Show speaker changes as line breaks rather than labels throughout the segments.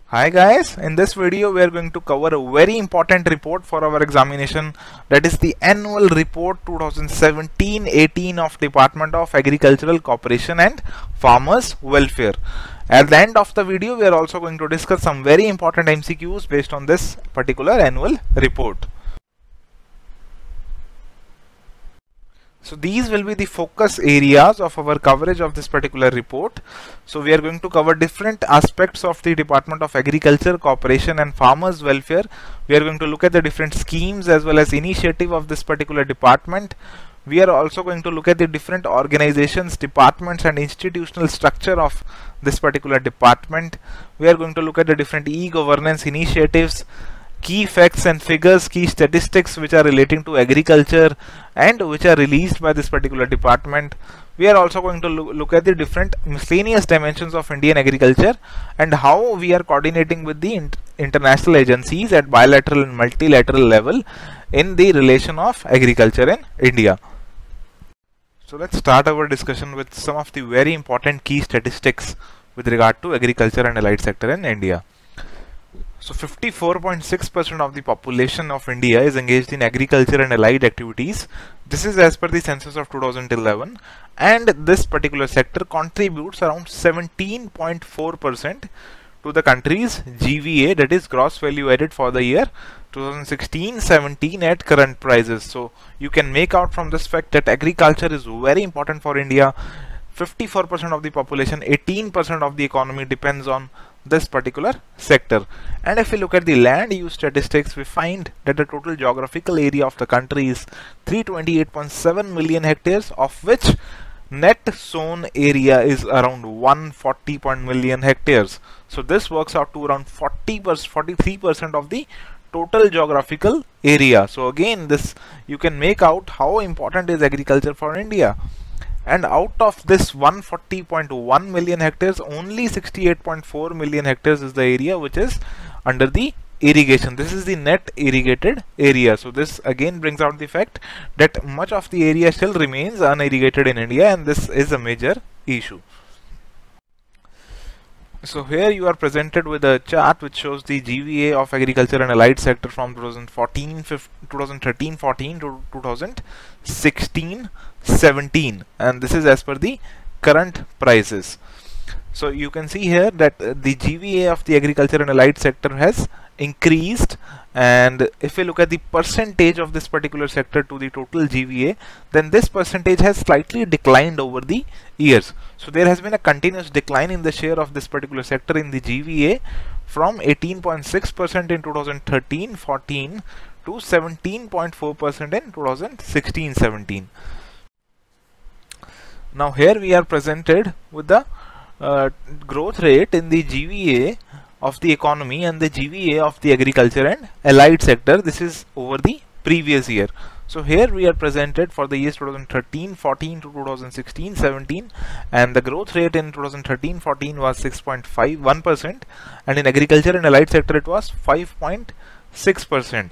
Hi guys, in this video we are going to cover a very important report for our examination, that is the annual report 2017-18 of Department of Agricultural Cooperation and Farmers Welfare. At the end of the video we are also going to discuss some very important MCQs based on this particular annual report. So these will be the focus areas of our coverage of this particular report. So we are going to cover different aspects of the Department of Agriculture, Cooperation and Farmers Welfare. We are going to look at the different schemes as well as initiative of this particular department. We are also going to look at the different organizations, departments and institutional structure of this particular department. We are going to look at the different e-governance initiatives, key facts and figures, key statistics which are relating to agriculture and which are released by this particular department. We are also going to look at the different miscellaneous dimensions of Indian agriculture and how we are coordinating with the international agencies at bilateral and multilateral level in the relation of agriculture in India. So let's start our discussion with some of the very important key statistics with regard to agriculture and allied sector in India. So 54.6% of the population of India is engaged in agriculture and allied activities. This is as per the census of 2011, and this particular sector contributes around 17.4% to the country's GVA, that is gross value added, for the year 2016-17 at current prices. So you can make out from this fact that agriculture is very important for India. 54% of the population, 18% of the economy depends on this particular sector. And if we look at the land use statistics, we find that the total geographical area of the country is 328.7 million hectares, of which net sown area is around 140 million hectares. So this works out to around 43% of the total geographical area. So again, this you can make out how important is agriculture for India. And out of this 140.1 million hectares, only 68.4 million hectares is the area which is under the irrigation. This is the net irrigated area. So this again brings out the fact that much of the area still remains unirrigated in India, and this is a major issue. So here you are presented with a chart which shows the GVA of agriculture and allied sector from 2013-14 to 2016-17, and this is as per the current prices. So you can see here that the GVA of the agriculture and allied sector has increased, and if we look at the percentage of this particular sector to the total GVA, then this percentage has slightly declined over the years. So there has been a continuous decline in the share of this particular sector in the GVA from 18.6% in 2013-14 to 17.4% in 2016-17. Now here we are presented with the growth rate in the GVA of the economy and the GVA of the agriculture and allied sector. This is over the previous year. So here we are presented for the years 2013-14 to 2016-17, and the growth rate in 2013-14 was 6.51%, and in agriculture and allied sector it was 5.6%.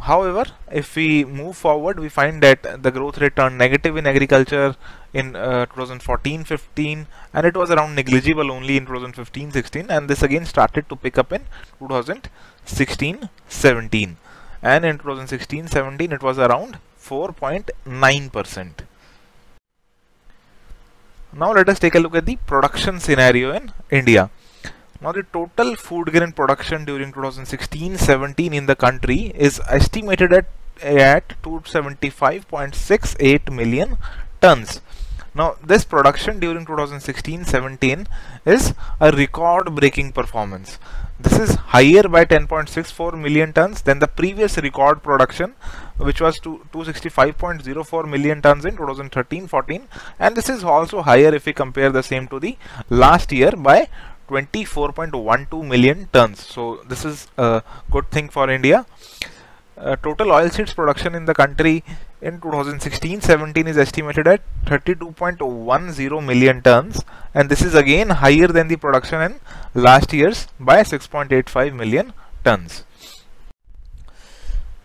However, if we move forward, we find that the growth rate turned negative in agriculture in 2014-15, and it was around negligible only in 2015-16, and this again started to pick up in 2016-17, and in 2016-17 it was around 4.9%. Now let us take a look at the production scenario in India. Now the total food grain production during 2016-17 in the country is estimated at 275.68 million tons. Now this production during 2016-17 is a record-breaking performance. This is higher by 10.64 million tons than the previous record production, which was 265.04 million tons in 2013-14, and this is also higher if we compare the same to the last year by 24.12 million tons. So this is a good thing for India. Total oilseeds production in the country in 2016-17 is estimated at 32.10 million tons, and this is again higher than the production in last year's by 6.85 million tons.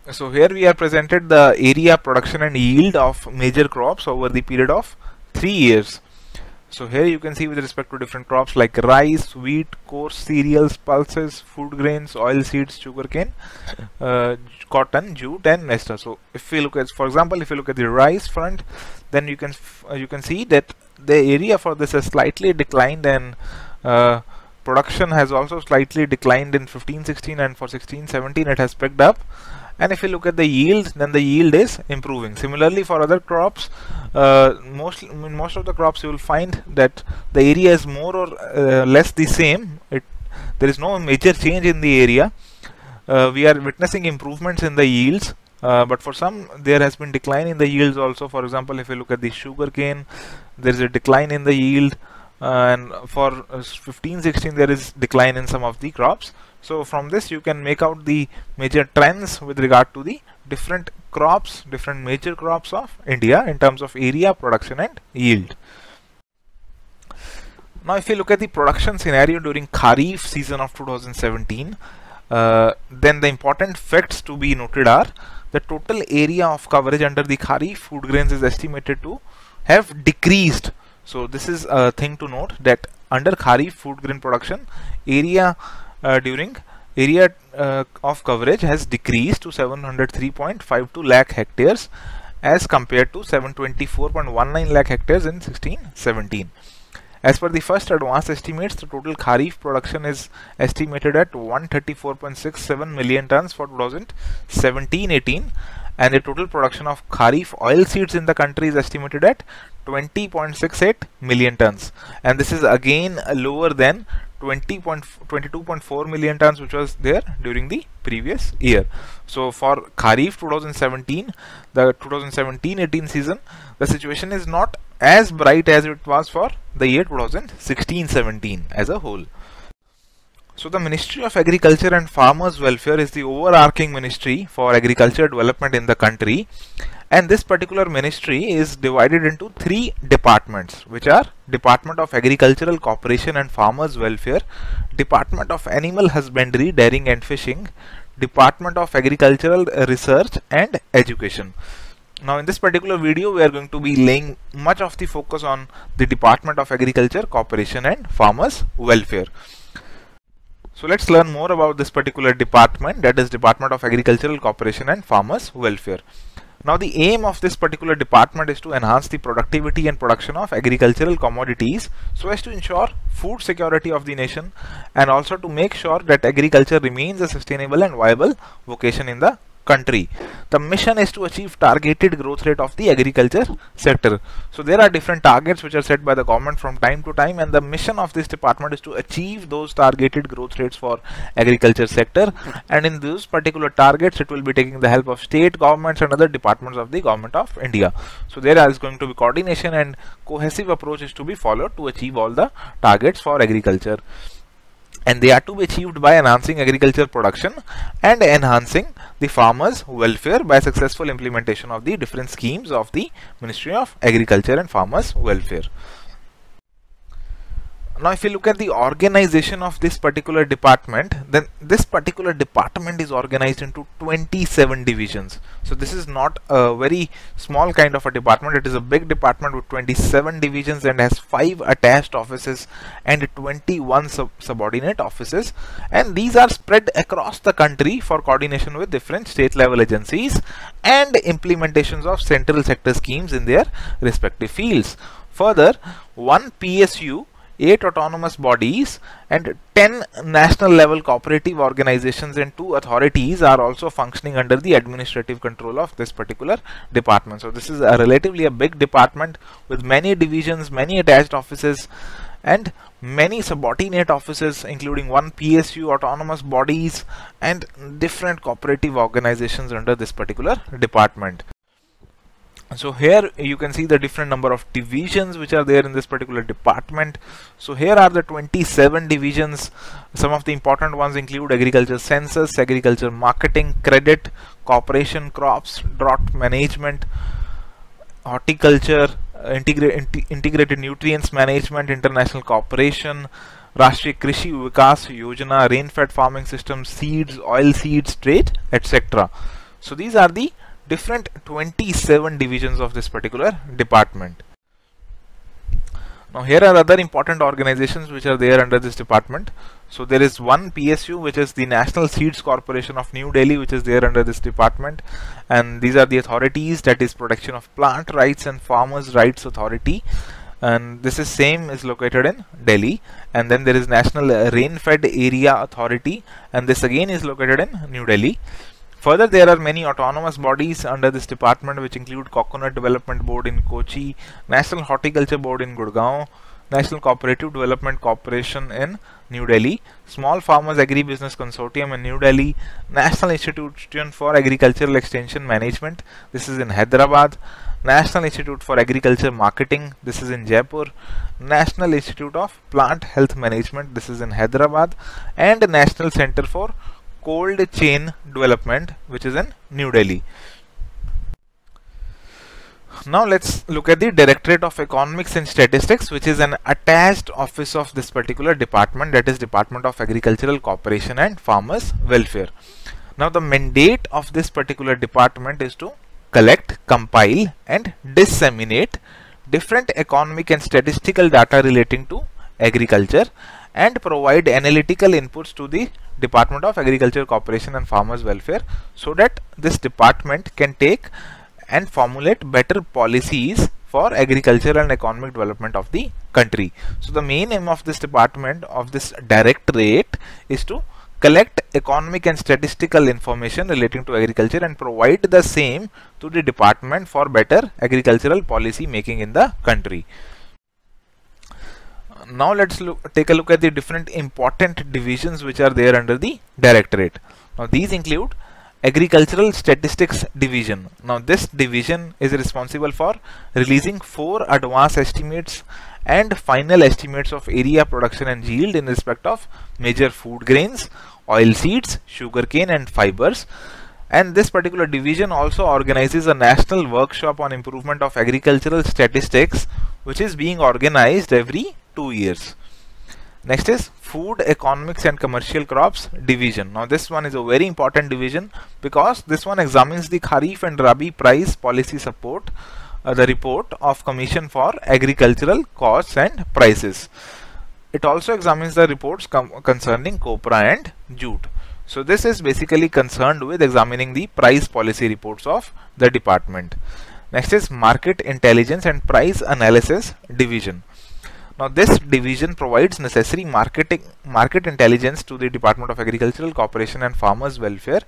So here we are presented the area, production and yield of major crops over the period of 3 years. So here you can see with respect to different crops like rice, wheat, coarse cereals, pulses, food grains, oil seeds, sugarcane, cotton, jute, and nester. So if we look at, for example, if you look at the rice front, then you can see that the area for this has slightly declined, and production has also slightly declined in 15-16, and for 16-17 it has picked up. And if you look at the yield, then the yield is improving. Similarly, for other crops, in most of the crops you will find that the area is more or less the same. There is no major change in the area. We are witnessing improvements in the yields, but for some there has been decline in the yields also. For example, if you look at the sugarcane, there is a decline in the yield, and for 15-16 there is decline in some of the crops. So from this you can make out the major trends with regard to the different crops, different major crops of India in terms of area, production, and yield. Now if you look at the production scenario during Kharif season of 2017, then the important facts to be noted are the total area of coverage under the Kharif food grains is estimated to have decreased. So this is a thing to note, that under Kharif food grain production, area of coverage has decreased to 703.52 lakh hectares as compared to 724.19 lakh hectares in 16-17. As per the first advanced estimates, the total Kharif production is estimated at 134.67 million tons for 2017-18, and the total production of Kharif oil seeds in the country is estimated at 20.68 million tons, and this is again lower than 22.4 million tons which was there during the previous year. So for Kharif 2017, the 2017-18 season, the situation is not as bright as it was for the year 2016-17 as a whole. So the Ministry of Agriculture and Farmers Welfare is the overarching ministry for agriculture development in the country, and this particular ministry is divided into three departments, which are Department of Agricultural Cooperation and Farmers Welfare, Department of Animal Husbandry, Dairying and Fishing, Department of Agricultural Research and Education. Now in this particular video we are going to be laying much of the focus on the Department of Agriculture, Cooperation and Farmers Welfare. So let's learn more about this particular department, that is Department of Agricultural Cooperation and Farmers Welfare. Now the aim of this particular department is to enhance the productivity and production of agricultural commodities so as to ensure food security of the nation, and also to make sure that agriculture remains a sustainable and viable vocation in the country. The mission is to achieve targeted growth rate of the agriculture sector. So there are different targets which are set by the government from time to time, and the mission of this department is to achieve those targeted growth rates for agriculture sector, and in those particular targets it will be taking the help of state governments and other departments of the government of India. So there is going to be coordination and cohesive approach is to be followed to achieve all the targets for agriculture, and they are to be achieved by enhancing agriculture production and enhancing the farmers' welfare by successful implementation of the different schemes of the Ministry of Agriculture and Farmers Welfare. Now if you look at the organization of this particular department, then this particular department is organized into 27 divisions. So this is not a very small kind of a department, it is a big department with 27 divisions and has 5 attached offices and 21 subordinate offices, and these are spread across the country for coordination with different state level agencies and implementations of central sector schemes in their respective fields. Further, 1 PSU, 8 autonomous bodies and 10 national level cooperative organizations and 2 authorities are also functioning under the administrative control of this particular department. So this is a relatively a big department with many divisions, many attached offices and many subordinate offices, including 1 PSU, autonomous bodies and different cooperative organizations under this particular department. So here you can see the different number of divisions which are there in this particular department. So here are the 27 divisions. Some of the important ones include agriculture census, agriculture marketing, credit, cooperation, crops, drought management, horticulture, integrated nutrients management, international cooperation, Rashtriya Krishi Vikas Yojana, rain-fed farming systems, seeds, oil seeds, trade, etc. So these are the different 27 divisions of this particular department. Now here are other important organizations which are there under this department. So there is one PSU, which is the National Seeds Corporation of New Delhi, which is there under this department, and these are the authorities, that is Protection of Plant Rights and Farmers Rights Authority, and this is located in Delhi. And then there is National Rain-Fed Area Authority, and this again is located in New Delhi. Further, there are many autonomous bodies under this department, which include Coconut Development Board in Kochi, National Horticulture Board in Gurgaon, National Cooperative Development Corporation in New Delhi, Small Farmers Agri-Business Consortium in New Delhi, National Institution for Agricultural Extension Management, this is in Hyderabad, National Institute for Agriculture Marketing, this is in Jaipur, National Institute of Plant Health Management, this is in Hyderabad, and National Center for Cold Chain Development, which is in New Delhi. Now let's look at the Directorate of Economics and Statistics, which is an attached office of this particular department, that is Department of Agricultural Cooperation and Farmers Welfare. Now the mandate of this particular department is to collect, compile and disseminate different economic and statistical data relating to agriculture and provide analytical inputs to the Department of Agriculture Cooperation and Farmers Welfare, so that this department can take and formulate better policies for agriculture and economic development of the country. So the main aim of this department, of this directorate, is to collect economic and statistical information relating to agriculture and provide the same to the department for better agricultural policy making in the country. Now let's take a look at the different important divisions which are there under the directorate. Now these include Agricultural Statistics Division. Now this division is responsible for releasing 4 advanced estimates and final estimates of area, production and yield in respect of major food grains, oilseeds, sugarcane and fibers. And this particular division also organizes a national workshop on improvement of agricultural statistics, which is being organized every 2 years. Next is Food Economics and Commercial Crops Division. Now this one is a very important division because this one examines the Kharif and Rabi price policy support, the report of Commission for Agricultural Costs and Prices. It also examines the reports concerning copra and jute. So this is basically concerned with examining the price policy reports of the department. Next is Market Intelligence and Price Analysis Division. Now this division provides necessary market intelligence to the Department of Agricultural Cooperation and Farmers Welfare,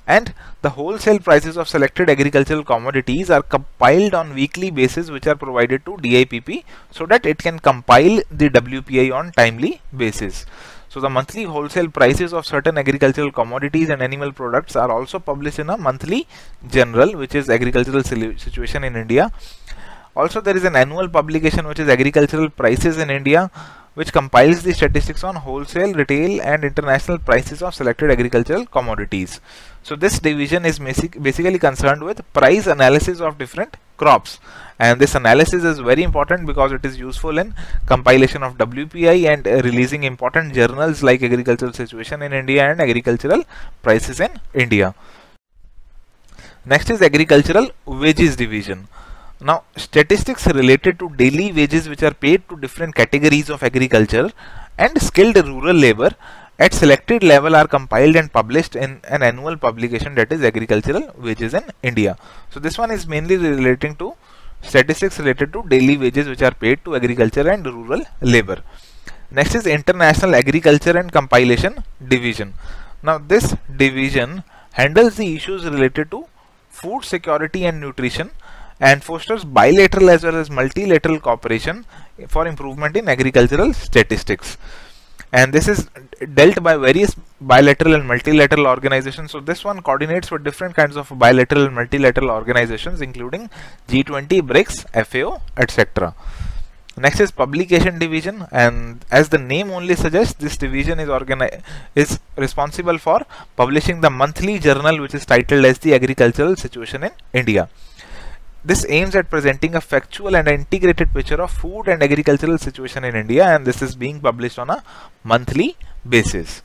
and the wholesale prices of selected agricultural commodities are compiled on weekly basis, which are provided to DIPP so that it can compile the WPI on timely basis. So the monthly wholesale prices of certain agricultural commodities and animal products are also published in a monthly journal, which is Agricultural Situation in India. Also there is an annual publication which is Agricultural Prices in India, which compiles the statistics on wholesale, retail and international prices of selected agricultural commodities. So this division is basically concerned with price analysis of different crops, and this analysis is very important because it is useful in compilation of WPI and releasing important journals like Agricultural Situation in India and Agricultural Prices in India. Next is Agricultural Wages Division. Now statistics related to daily wages which are paid to different categories of agriculture and skilled rural labor at selected level are compiled and published in an annual publication, that is Agricultural Wages in India. So this one is mainly relating to statistics related to daily wages which are paid to agriculture and rural labor. Next is International Agriculture and Compilation Division. Now this division handles the issues related to food security and nutrition and fosters bilateral as well as multilateral cooperation for improvement in agricultural statistics. And this is dealt by various bilateral and multilateral organizations. So this one coordinates with different kinds of bilateral and multilateral organizations, including G20, BRICS, FAO, etc. Next is Publication Division, and as the name only suggests, this division is responsible for publishing the monthly journal which is titled as the Agricultural Situation in India. This aims at presenting a factual and integrated picture of food and agricultural situation in India, and this is being published on a monthly basis.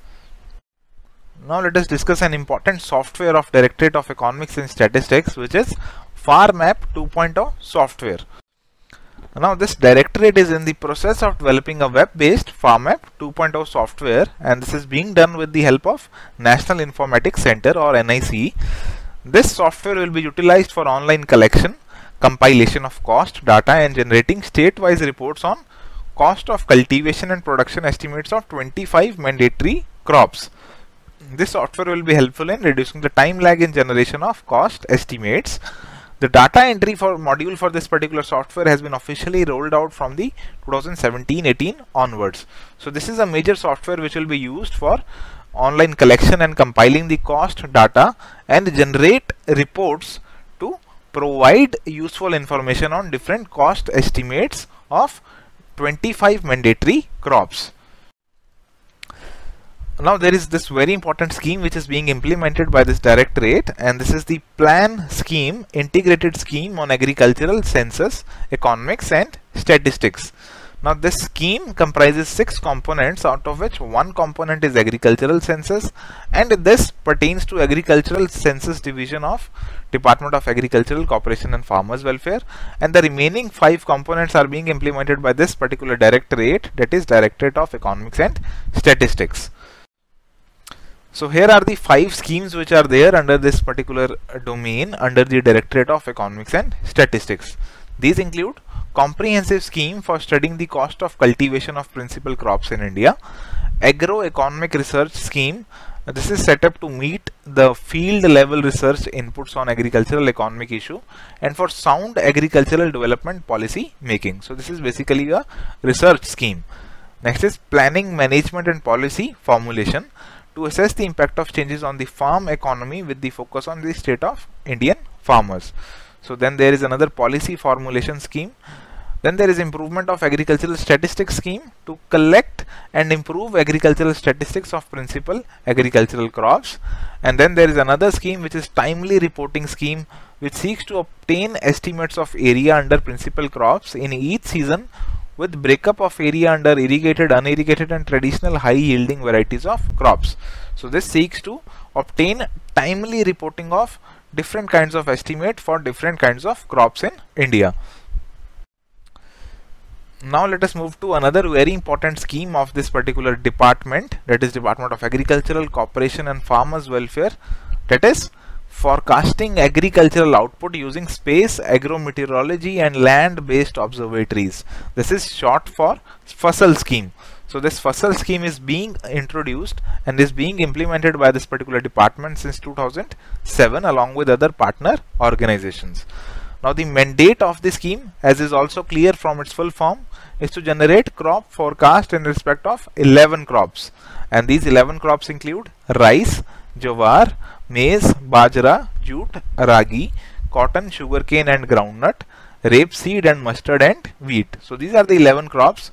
Now let us discuss an important software of Directorate of Economics and Statistics, which is FARMAP 2.0 software. Now this directorate is in the process of developing a web-based FARMAP 2.0 software, and this is being done with the help of National Informatics Center or NIC. This software will be utilized for online collection, compilation of cost data and generating state-wise reports on cost of cultivation and production estimates of 25 mandatory crops. This software will be helpful in reducing the time lag in generation of cost estimates. The data entry module for this particular software has been officially rolled out from the 2017-18 onwards. So this is a major software which will be used for online collection and compiling the cost data and generate reports to provide useful information on different cost estimates of 25 mandatory crops. Now there is this very important scheme which is being implemented by this directorate, and this is the plan scheme, integrated scheme on agricultural census, economics and statistics. Now this scheme comprises 6 components, out of which one component is agricultural census, and this pertains to agricultural census division of Department of Agricultural Cooperation and Farmers Welfare, and the remaining 5 components are being implemented by this particular directorate, that is Directorate of Economics and Statistics. So here are the 5 schemes which are there under this particular domain under the Directorate of Economics and Statistics. These include comprehensive scheme for studying the cost of cultivation of principal crops in India, agro-economic research scheme. This is set up to meet the field level research inputs on agricultural economic issue and for sound agricultural development policy making. So this is basically a research scheme. Next is planning, management and policy formulation to assess the impact of changes on the farm economy with the focus on the state of Indian farmers. So then there is another policy formulation scheme. Then there is improvement of agricultural statistics scheme to collect and improve agricultural statistics of principal agricultural crops. And then there is another scheme which is timely reporting scheme, which seeks to obtain estimates of area under principal crops in each season with breakup of area under irrigated, unirrigated and traditional high yielding varieties of crops. So this seeks to obtain timely reporting of different kinds of estimate for different kinds of crops in India. Now let us move to another very important scheme of this particular department, that is Department of Agricultural Cooperation and Farmers Welfare, that is forecasting agricultural output using space, agrometeorology and land-based observatories. This is short for FASAL scheme. So this FASAL scheme is being introduced and is being implemented by this particular department since 2007 along with other partner organizations. Now the mandate of the scheme, as is also clear from its full form, is to generate crop forecast in respect of 11 crops, and these 11 crops include rice, jowar, maize, bajra, jute, ragi, cotton, sugarcane and groundnut, rapeseed and mustard and wheat. So these are the 11 crops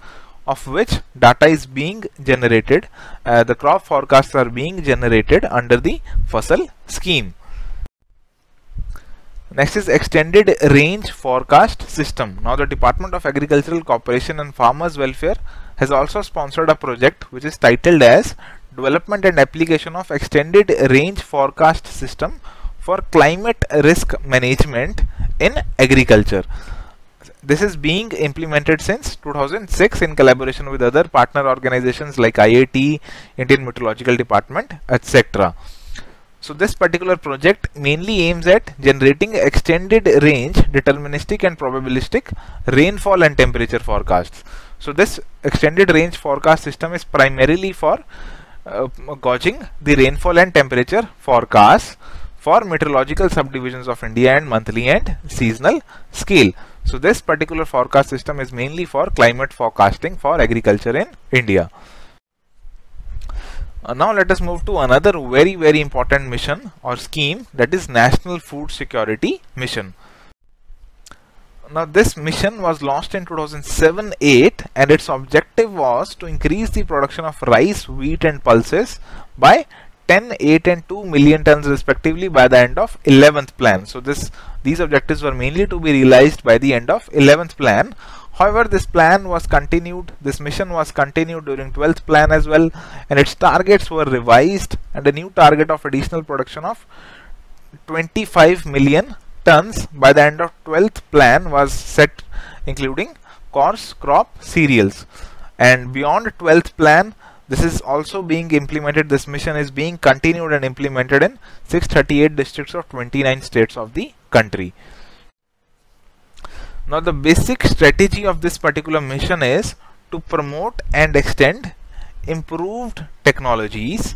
of which data is being generated. The crop forecasts are being generated under the FASAL scheme. Next is extended range forecast system. Now the Department of Agricultural Cooperation and Farmers Welfare has also sponsored a project which is titled as Development and Application of Extended Range Forecast System for Climate Risk Management in Agriculture. This is being implemented since 2006 in collaboration with other partner organizations like IIT, Indian Meteorological Department, etc. So this particular project mainly aims at generating extended range, deterministic and probabilistic rainfall and temperature forecasts. So this extended range forecast system is primarily for gauging the rainfall and temperature forecasts for meteorological subdivisions of India and monthly and seasonal scale. So this particular forecast system is mainly for climate forecasting for agriculture in India. Now let us move to another very important mission or scheme, that is National Food Security Mission. Now this mission was launched in 2007-8 and its objective was to increase the production of rice, wheat and pulses by 10, 8 and 2 million tons respectively by the end of 11th plan. So these objectives were mainly to be realized by the end of 11th plan. However, this mission was continued during 12th plan as well, and its targets were revised, and a new target of additional production of 25 million tons by the end of 12th plan was set, including coarse crop cereals. And beyond 12th plan, this is also being implemented. This mission is being continued and implemented in 638 districts of 29 states of the country. Now the basic strategy of this particular mission is to promote and extend improved technologies,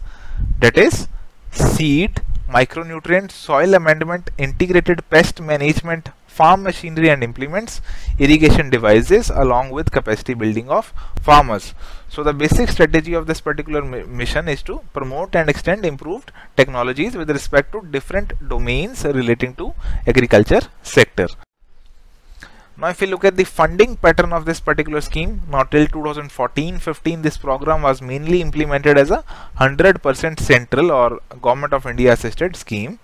that is seed, micronutrient, soil amendment, integrated pest management, farm machinery and implements, irrigation devices, along with capacity building of farmers. So the basic strategy of this particular mission is to promote and extend improved technologies with respect to different domains relating to agriculture sector. Now if you look at the funding pattern of this particular scheme, now till 2014-15 this program was mainly implemented as a 100% central or Government of India assisted scheme.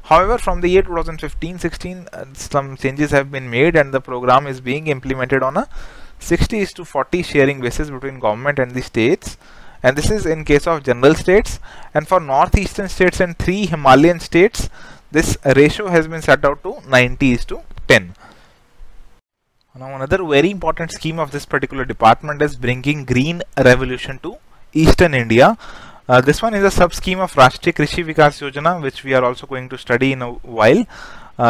However, from the year 2015-16 some changes have been made and the program is being implemented on a 60:40 sharing basis between government and the states, and this is in case of general states, and for northeastern states and 3 Himalayan states this ratio has been set out to 90:10. Now another very important scheme of this particular department is bringing green revolution to eastern India. This one is a sub scheme of Rashtriya Krishi Vikas Yojana, which we are also going to study in a while.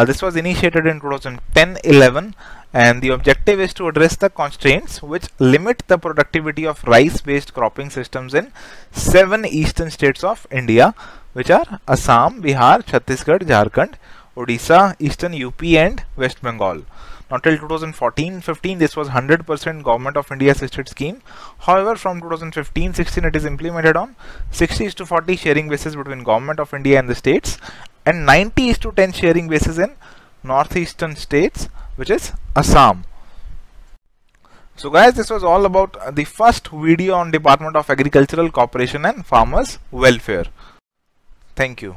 This was initiated in 2010-11 and the objective is to address the constraints which limit the productivity of rice based cropping systems in 7 eastern states of India, which are Assam, Bihar, Chhattisgarh, Jharkhand, Odisha, eastern UP and West Bengal. Now till 2014-15 this was 100% Government of India assisted scheme. However, from 2015-16 it is implemented on 60:40 sharing basis between Government of India and the states, and 90:10 sharing basis in northeastern states, which is Assam. So guys, this was all about the first video on Department of Agricultural Cooperation and Farmers Welfare. Thank you.